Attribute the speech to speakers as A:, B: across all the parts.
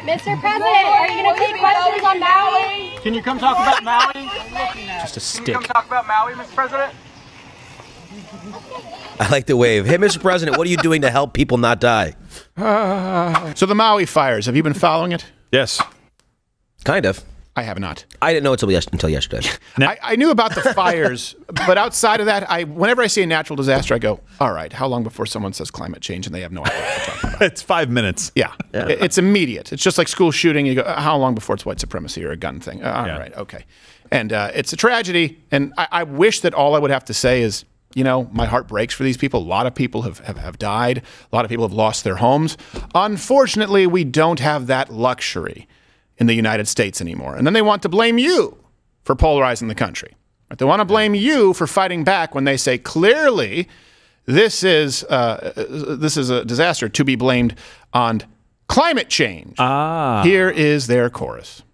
A: Mr. President, are you going to take questions on Maui?
B: Can you come talk about Maui?
C: Just a stick.
B: Can you come talk about Maui, Mr. President?
D: I like the wave. Hey, Mr. President, what are you doing to help people not die?
E: So the Maui fires, have you been following it?
C: Yes.
D: Kind of.
E: I have not.
D: I didn't know until yesterday.
E: I knew about the fires, but outside of that, whenever I see a natural disaster, I go, all right, how long before someone says climate change and they have no idea what they're talking about?
C: It's 5 minutes.
E: Yeah. It's immediate. It's just like school shooting. You go, how long before it's white supremacy or a gun thing? All right, okay. And it's a tragedy, and I wish that all I would have to say is, you know, my heart breaks for these people. A lot of people have died. A lot of people have lost their homes. Unfortunately, we don't have that luxury in the United States anymore. And then they want to blame you for polarizing the country. Right? They want to blame you for fighting back when they say, clearly, this is a disaster to be blamed on climate change. Here is their chorus.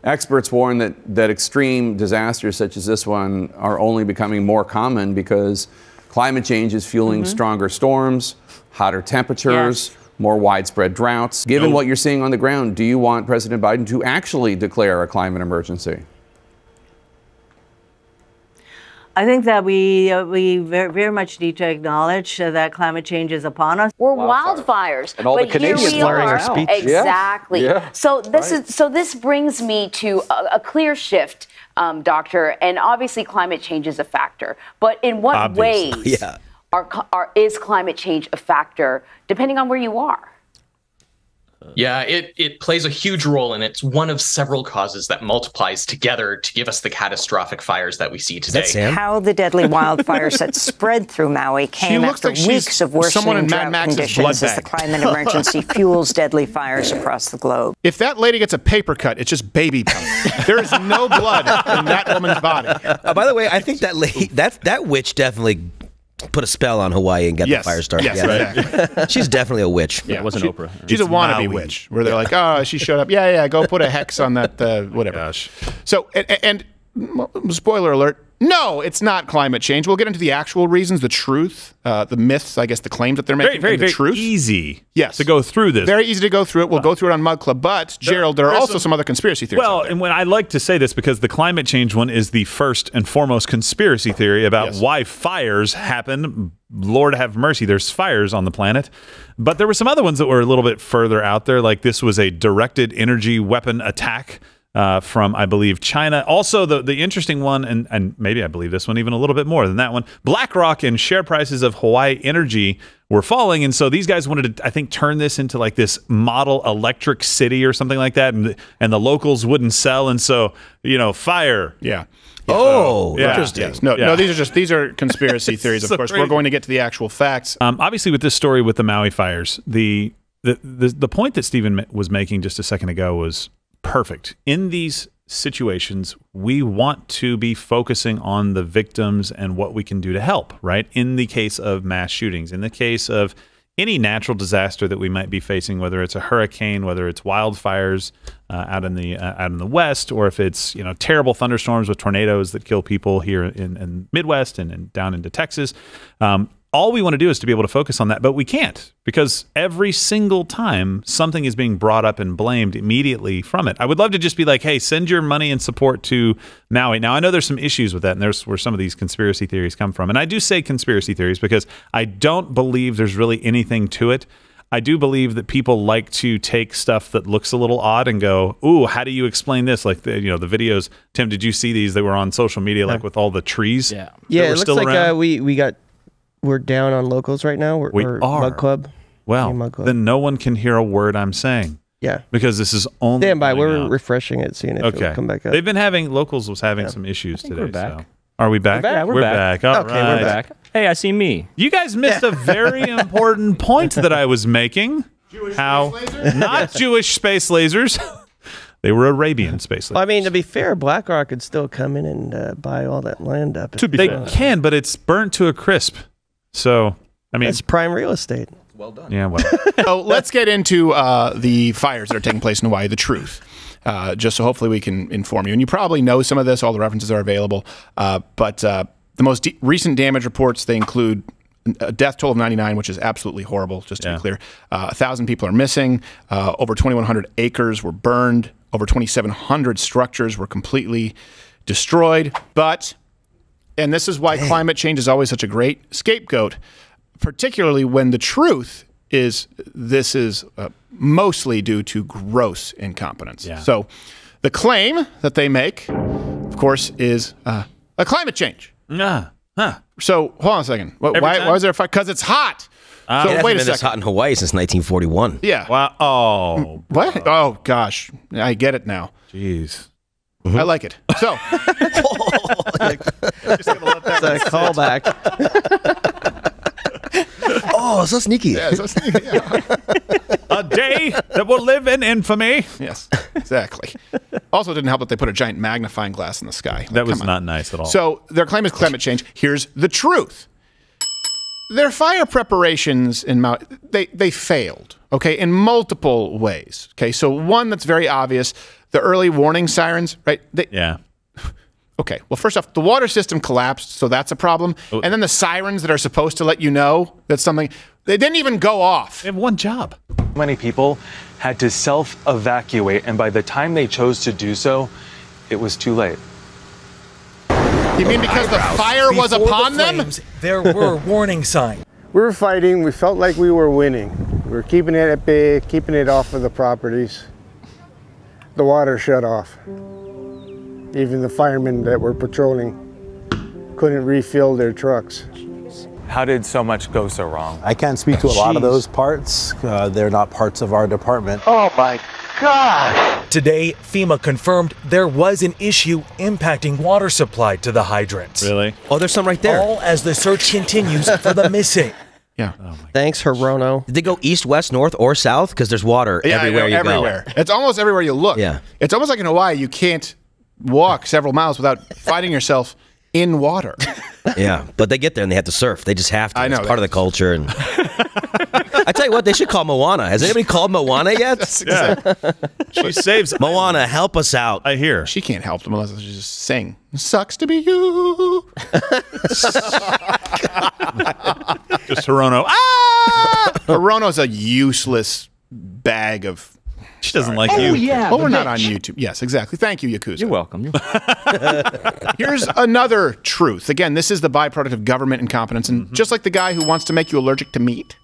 F: Experts warn that extreme disasters such as this one are only becoming more common because climate change is fueling stronger storms, hotter temperatures, more widespread droughts. Given what you're seeing on the ground, do you want President Biden to actually declare a climate emergency?
G: I think that we very much need to acknowledge that climate change is upon us.
H: We're wildfires.
F: And all the Canadians
H: blurring
F: our speech.
H: Exactly.
F: Yeah.
H: So this brings me to a clear shift, Doctor. And obviously, climate change is a factor. But in what ways is climate change a factor, depending on where you are?
I: Yeah, it plays a huge role, and it's one of several causes that multiplies together to give us the catastrophic fires that we see today.
J: How the deadly wildfires that spread through Maui came after weeks of worsening drought conditions as the climate emergency fuels deadly fires across the globe.
E: If that lady gets a paper cut, it's just baby powder. There is no blood in that woman's body.
D: By the way, I think that lady, that witch definitely put a spell on Hawaii and got the fire started.
E: Yes, exactly.
D: She's definitely a witch.
C: Yeah, it wasn't Oprah.
E: She's a wannabe witch, where they're like, oh, she showed up. Yeah, go put a hex on that, whatever.
C: Gosh.
E: So, and spoiler alert, no, it's not climate change. We'll get into the actual reasons, the truth, the myths, I guess, the claims that they're making.
C: Very
E: truth.
C: easy to go through this.
E: Very easy to go through it. We'll go through it on Mug Club. But, Gerald, there are also some other conspiracy theories.
C: Well, and when I like to say this because the climate change one is the first and foremost conspiracy theory about why fires happen. Lord have mercy, there's fires on the planet. But there were some other ones that were a little bit further out there, like this was a directed energy weapon attack from, I believe, China. Also, the interesting one, and maybe I believe this one even a little bit more than that one, BlackRock and share prices of Hawaii Energy were falling. And so these guys wanted to, I think, turn this into like this model electric city or something like that. And the locals wouldn't sell. And so, you know, fire.
E: Yeah.
D: Oh,
E: interesting. Yes. No, these are conspiracy theories. Of course, we're going to get to the actual facts.
C: Obviously, with this story with the Maui fires, the point that Stephen was making just a second ago was perfect. In these situations, we want to be focusing on the victims and what we can do to help, right? In the case of mass shootings, in the case of any natural disaster that we might be facing, whether it's a hurricane, whether it's wildfires out in the west, or if it's terrible thunderstorms with tornadoes that kill people here in Midwest and down into Texas. All we want to do is to be able to focus on that, but we can't because every single time something is being brought up and blamed immediately from it. I would love to just be like, hey, send your money and support to Maui. Now, I know there's some issues with that, and there's where some of these conspiracy theories come from. And I do say conspiracy theories because I don't believe there's really anything to it. I do believe that people like to take stuff that looks a little odd and go, ooh, how do you explain this? Like, the videos. Tim, did you see these that were on social media, like with all the trees?
K: Yeah, it looks like we're down on locals right now.
C: We are.
K: Mug Club.
C: Well, then no one can hear a word I'm saying.
K: Yeah.
C: Because this is only
K: stand by. We're refreshing it, seeing if it'll come back up.
C: They've been locals was having some issues today.
K: We're back.
C: So. Are we back?
K: We're back.
C: All right.
K: We're back.
L: Hey, I see me.
C: You guys missed a very important point that I was making.
E: Space lasers?
C: Not Jewish space lasers. They were Arabian space lasers.
K: Well, I mean, to be fair, BlackRock could still come in and buy all that land up.
C: They can, but it's burnt to a crisp. So, I mean,
K: it's prime real estate.
D: Well done.
C: Yeah, well.
E: So let's get into the fires that are taking place in Hawaii, the truth, just so hopefully we can inform you. And you probably know some of this. All the references are available. But the most recent damage reports, they include a death toll of 99, which is absolutely horrible, just to be clear. 1,000 people are missing. Over 2,100 acres were burned. Over 2,700 structures were completely destroyed. But, and this is why climate change is always such a great scapegoat, particularly when the truth is this is mostly due to gross incompetence. So the claim that they make, of course, is a climate change. So hold on a second. Why was there a fire? Because it's hot. So
D: it
E: wait a
D: hasn't been this hot in Hawaii since 1941.
E: Yeah.
C: Wow. Oh.
E: What? Oh gosh, I get it now.
C: Jeez.
E: I like it. So.
K: It's a callback.
D: Oh, so sneaky.
E: Yeah, so sneaky. Yeah.
C: A day that will live in infamy.
E: Yes, exactly. Also, it didn't help that they put a giant magnifying glass in the sky. Like,
C: that was not nice at all.
E: So their claim is climate change. Here's the truth. Their fire preparations in Maui, they failed, okay, in multiple ways. Okay, so one that's very obvious, the early warning sirens, right? Okay, well, first off, the water system collapsed, so that's a problem. And then the sirens that are supposed to let you know that something, they didn't even go off.
C: They have one job.
L: Many people had to self-evacuate, and by the time they chose to do so, it was too late.
E: You mean because the fire was upon them?
M: There were warning signs.
N: We were fighting. We felt like we were winning. We were keeping it at bay, keeping it off of the properties. The water shut off. Even the firemen that were patrolling couldn't refill their trucks.
L: How did so much go so wrong?
O: I can't speak to a lot of those parts. They're not parts of our department.
M: Oh my God! Today, FEMA confirmed there was an issue impacting water supply to the hydrants.
C: Really?
D: Oh, there's some right there.
M: All as the search continues for the missing.
E: Yeah.
C: Oh
K: Thanks, Hirono.
D: Did they go east, west, north, or south? Because there's water everywhere you
E: go. It's almost everywhere you look.
D: Yeah.
E: It's almost like in Hawaii, you can't walk several miles without finding yourself in water.
D: Yeah, but they get there and they have to surf. They just have to.
E: I know.
D: It's part of the culture. And I tell you what, they should call Moana. Has anybody called Moana yet?
C: Yeah. She saves
D: Moana. Help us out.
C: I hear.
E: She can't help them unless she just sing. Sucks to be you.
C: Just Hirono.
E: Hirono's a useless bag of.
C: She doesn't like you.
E: Yeah. Well, we're not on YouTube. Yes, exactly. Thank you, Yakuza.
B: You're welcome.
E: Here's another truth. Again, this is the byproduct of government incompetence. And just like the guy who wants to make you allergic to meat,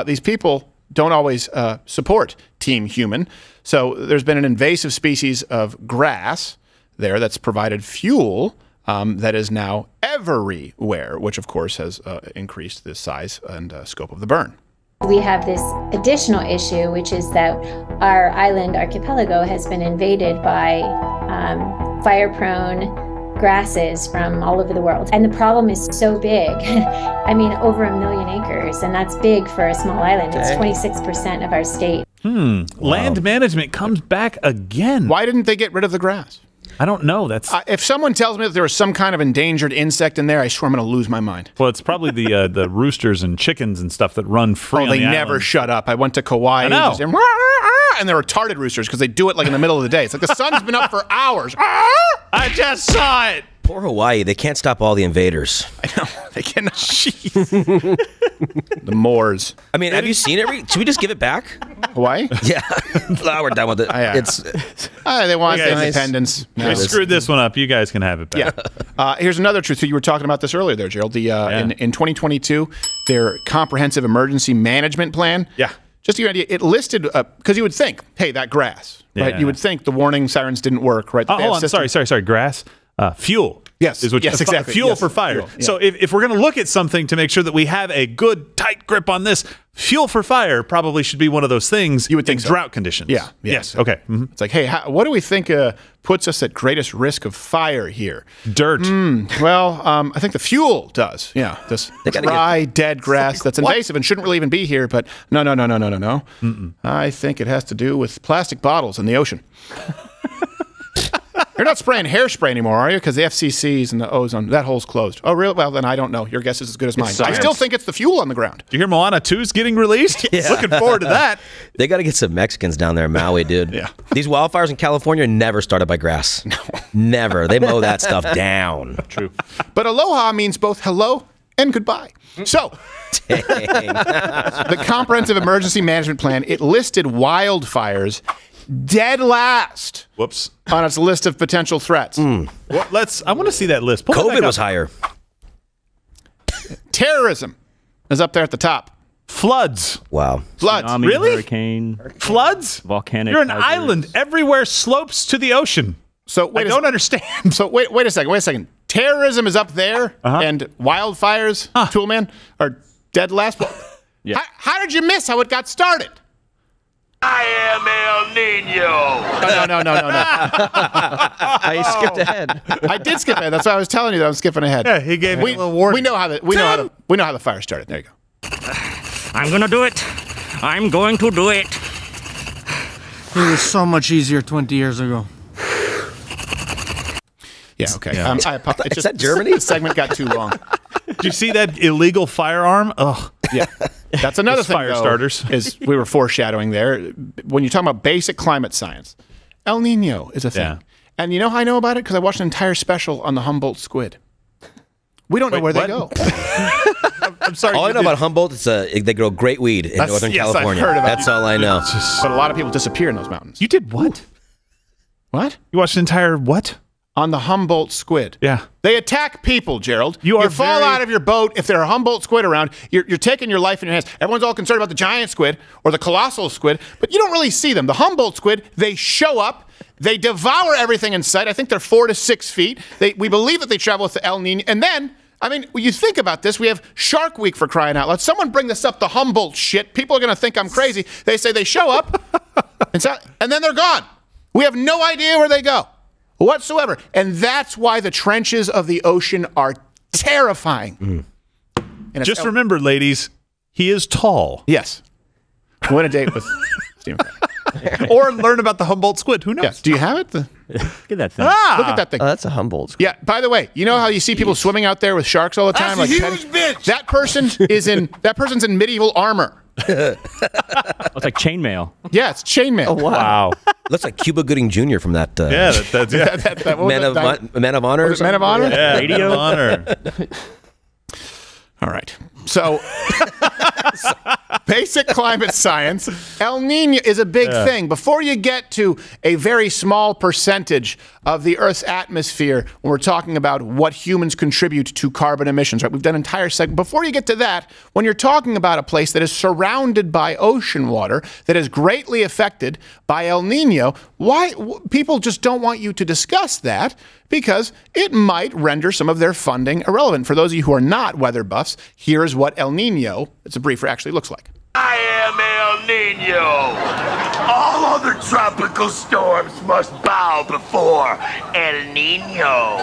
E: these people don't always support Team Human. So there's been an invasive species of grass there that's provided fuel that is now everywhere, which, of course, has increased the size and scope of the burn.
P: We have this additional issue, which is that our island archipelago has been invaded by fire-prone grasses from all over the world. And the problem is so big. I mean, over 1 million acres, and that's big for a small island. It's 26% of our state.
C: Wow. Land management comes back again.
E: Why didn't they get rid of the grass?
C: I don't know. That's
E: if someone tells me that there was some kind of endangered insect in there, I swear I'm going to lose my mind.
C: Well, it's probably the roosters and chickens and stuff that run free.
E: Oh, they never shut up. I went to Kauai.
C: I know.
E: And they're retarded roosters because they do it like in the middle of the day. It's like the sun's been up for hours.
C: I just saw it.
D: Poor Hawaii. They can't stop all the invaders.
E: I know. They cannot. Jeez. The Moors.
D: I mean, have you seen it? Should we just give it back?
E: Hawaii?
D: Yeah. No, we're done with it.
E: Yeah.
D: It's
E: they want independence.
C: They screwed this one up. You guys can have it back.
E: Yeah. Here's another truth. So you were talking about this earlier there, Gerald. In 2022, their comprehensive emergency management plan.
C: Yeah.
E: Just to give you an idea, it listed, because you would think, hey, that grass, right? You would think the warning sirens didn't work, right?
C: Oh, hold on. Sorry. Grass. Fuel.
E: Yes.
C: Is what
E: exactly.
C: Fuel for fire.
E: Fuel, yeah.
C: So if we're going to look at something to make sure that we have a good, tight grip on this, fuel for fire probably should be one of those things you would think in drought conditions.
E: Yeah.
C: Yes. Okay. Mm-hmm.
E: It's like, hey, what do we think puts us at greatest risk of fire here?
C: Dirt.
E: Well, I think the fuel does. Yeah. This dry, dead grass that's invasive and shouldn't really even be here. But no. I think it has to do with plastic bottles in the ocean. You're not spraying hairspray anymore, are you? Because the FCCs and the ozone, that hole's closed. Oh, really? Well, then I don't know. Your guess is as good as mine. I still think it's the fuel on the ground.
C: Do you hear Moana 2's getting released?
D: Yeah.
C: Looking forward to that.
D: They got to get some Mexicans down there in Maui, dude.
E: Yeah.
D: These wildfires in California never started by grass. No. Never. They mow that stuff down.
C: True.
E: But aloha means both hello and goodbye. So, the Comprehensive Emergency Management Plan, it listed wildfires dead last.
C: Whoops.
E: On its list of potential threats.
C: Well, I want to see that list. Pull
D: COVID was higher.
E: Terrorism is up there at the top.
C: Floods.
D: Wow.
E: Floods.
Q: Tsunami,
C: Really?
Q: Hurricane.
C: Floods?
Q: Volcanic.
C: You're an
Q: hazards.
C: island. Everywhere slopes to the ocean.
E: So
C: I don't understand.
E: So wait a second. Terrorism is up there, and wildfires, Toolman, are dead last.
Q: Yeah.
E: How did you miss how it got started?
R: I am El Nino.
E: No.
K: I skipped ahead.
E: I did skip ahead. That's why I was telling you that I'm skipping ahead.
C: Yeah, he gave me a little warning.
E: We know how the fire started. There you go.
S: I'm gonna do it. I'm going to do it.
T: It was so much easier 20 years ago.
E: Yeah, okay.
C: Yeah.
E: I apologize.
D: Is that Germany?
E: The segment got too long.
C: Did you see that illegal firearm? Ugh.
E: Yeah. That's another thing,
C: fire starters.
E: is we were foreshadowing there. When you're talking about basic climate science, El Nino is a thing.
C: Yeah.
E: And you know how I know about it? Because I watched an entire special on the Humboldt squid. We don't know where they go.
C: I'm sorry.
D: All I know about Humboldt is they grow great weed in Northern California.
E: I've heard about
D: That's all I know.
E: But a lot of people disappear in those mountains.
C: You did what?
E: What?
C: You watched an entire what?
E: On the Humboldt squid.
C: Yeah.
E: They attack people, Gerald.
C: You
E: fall out of your boat. If there are Humboldt squid around, you're taking your life in your hands. Everyone's all concerned about the giant squid or the colossal squid, but you don't really see them. The Humboldt squid, they show up. They devour everything in sight. I think they're 4 to 6 feet. We believe that they travel with the El Nino. And then, I mean, when you think about this, we have Shark Week, for crying out loud. Someone bring this up, the Humboldt shit. People are going to think I'm crazy. They say they show up, and then they're gone. We have no idea where they go whatsoever. And that's why the trenches of the ocean are terrifying. And
C: Just remember, ladies, he is tall.
E: Yes. Go on a date with Stephen.
C: Or learn about the Humboldt squid. Who knows?
E: Yeah. Do you have it?
Q: Look at that thing.
E: Look at that thing.
K: Oh, that's a Humboldt squid.
E: Yeah. By the way, you know how you see people swimming out there with sharks all the time?
R: That's a huge bitch.
E: That person's in medieval armor.
Q: It's like chainmail.
E: Yeah, it's chainmail.
K: Oh, wow.
D: Looks like Cuba Gooding Jr. from that.
C: Yeah, that's
D: Man of Honor.
E: Was it Man of Honor?
C: Yeah,
Q: Radio?
C: Man of Honor.
E: All right. So, basic climate science, El Nino is a big thing. Before you get to a very small percentage of the Earth's atmosphere, when we're talking about what humans contribute to carbon emissions, right? We've done an entire segment. Before you get to that, when you're talking about a place that is surrounded by ocean water, that is greatly affected by El Nino, why people just don't want you to discuss that, because it might render some of their funding irrelevant. For those of you who are not weather buffs, here's what El Nino, it's a briefer, actually looks like.
R: I am El Nino. All other tropical storms must bow before El Nino.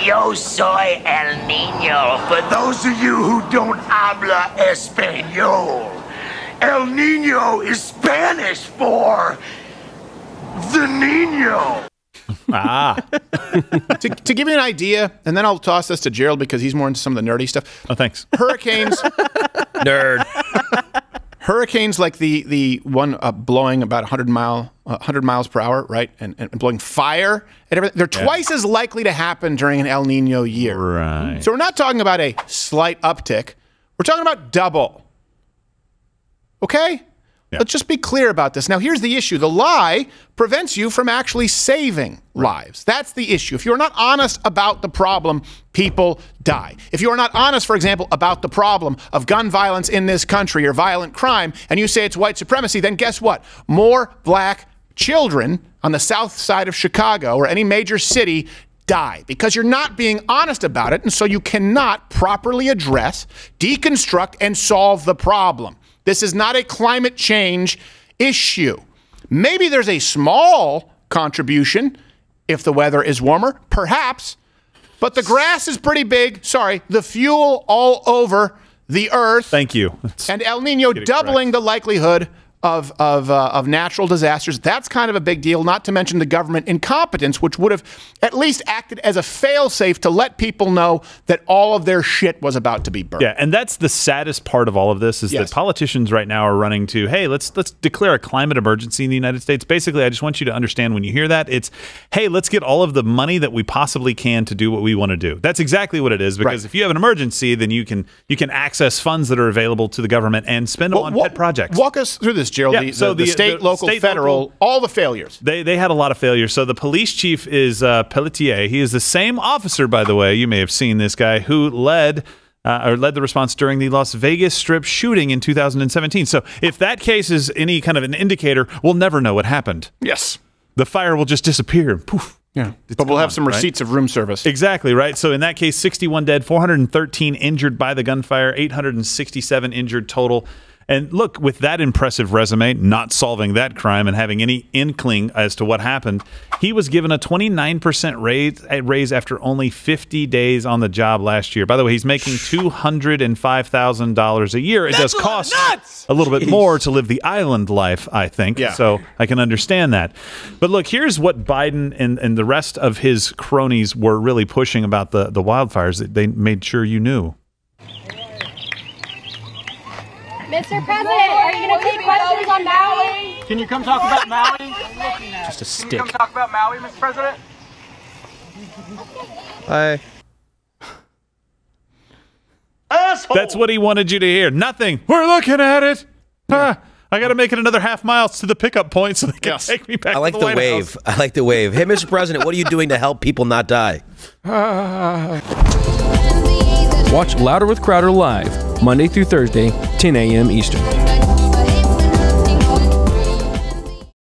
R: Yo soy El Nino. For those of you who don't habla español, El Nino is Spanish for the Nino.
E: To give you an idea, and then I'll toss this to Gerald because he's more into some of the nerdy stuff.
C: Oh, thanks.
E: Hurricanes.
D: Nerd.
E: Hurricanes like the one blowing about 100 miles per hour, right? And blowing fire and everything. They're twice as likely to happen during an El Nino year.
C: Right.
E: So we're not talking about a slight uptick. We're talking about double. Okay? Yeah. Let's just be clear about this. Now, here's the issue. The lie prevents you from actually saving lives. That's the issue. If you're not honest about the problem, people die. If you are not honest, for example, about the problem of gun violence in this country or violent crime, and you say it's white supremacy, then guess what? More black children on the south side of Chicago or any major city die because you're not being honest about it, and so you cannot properly address, deconstruct, and solve the problem. This is not a climate change issue. Maybe there's a small contribution if the weather is warmer, perhaps, but the grass is pretty big. Sorry, the fuel all over the earth.
C: Thank you.
E: And El Nino doubling the likelihood of natural disasters. That's kind of a big deal, not to mention the government incompetence, which would have at least acted as a fail-safe to let people know that all of their shit was about to be burned.
C: Yeah, and that's the saddest part of all of this is that politicians right now are running to, hey, let's declare a climate emergency in the United States. Basically, I just want you to understand when you hear that, it's, hey, let's get all of the money that we possibly can to do what we want to do. That's exactly what it is, because if you have an emergency, then you can access funds that are available to the government and spend them on pet projects.
E: Walk us through this, Gerald. The state, local, federal, all the failures.
C: They had a lot of failures. So the police chief is Pelletier. He is the same officer, by the way, you may have seen this guy, who led the response during the Las Vegas Strip shooting in 2017. So if that case is any kind of an indicator, we'll never know what happened.
E: Yes.
C: The fire will just disappear and poof.
E: Yeah, but we'll have some receipts of room service.
C: Exactly, right? So in that case, 61 dead, 413 injured by the gunfire, 867 injured total. And look, with that impressive resume, not solving that crime and having any inkling as to what happened, he was given a 29% raise after only 50 days on the job last year. By the way, he's making $205,000 a year. It does cost a little bit more to live the island life, I think. Yeah. So I can understand that. But look, here's what Biden and the rest of his cronies were really pushing about the wildfires that they made sure you knew.
A: Mr. President, are you going to take questions on Maui?
B: Can you come talk about Maui?
Q: Just a stick.
B: Can you come talk about Maui, Mr. President?
K: Hi.
B: Asshole.
C: That's what he wanted you to hear. Nothing. We're looking at it. I got to make it another half mile to the pickup point so they can take me back
D: I like
C: to the
D: the
C: White
D: wave.
C: House.
D: I like the wave. Hey, Mr. President, what are you doing to help people not die?
U: Watch Louder with Crowder live, Monday through Thursday, 10 a.m. Eastern.